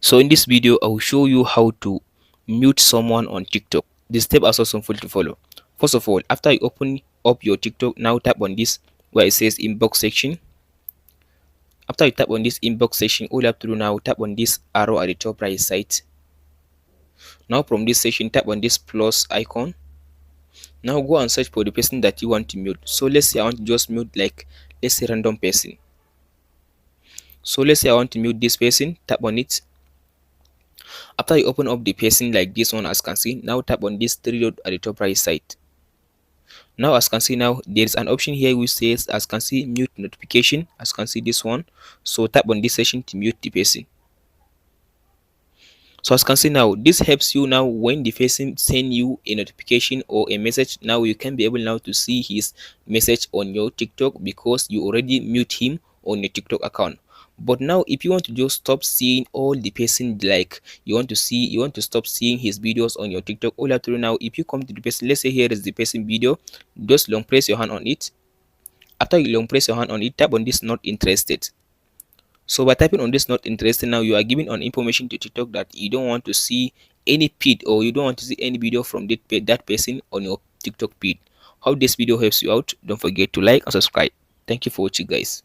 So in this video, I will show you how to mute someone on TikTok. The step are so simple to follow. First of all, after you open up your TikTok, now tap on this where it says inbox section. After you tap on this inbox section, all you have to do now, tap on this arrow at the top right side. Now from this section, tap on this plus icon. Now go and search for the person that you want to mute. So let's say I want to just mute, like, let's say random person. So let's say I want to mute this person, tap on it. After you open up the person like this one, as you can see, now tap on this three dot at the top right side. Now as you can see, now there is an option here which says, as you can see, mute notification. As you can see this one, so tap on this section to mute the person. So as you can see now, this helps you now when the person send you a notification or a message. Now you can be able now to see his message on your TikTok because you already mute him on your TikTok account. But now if you want to just stop seeing all the person, like you want to stop seeing his videos on your TikTok, all you have to do now, if you come to the person, let's say here is the person video, just long press your hand on it. After you long press your hand on it, tap on this not interested. So by typing on this not interested, now you are giving an information to TikTok that you don't want to see any feed, or you don't want to see any video from that person on your TikTok feed. Hope this video helps you out. Don't forget to like and subscribe. Thank you for watching, guys.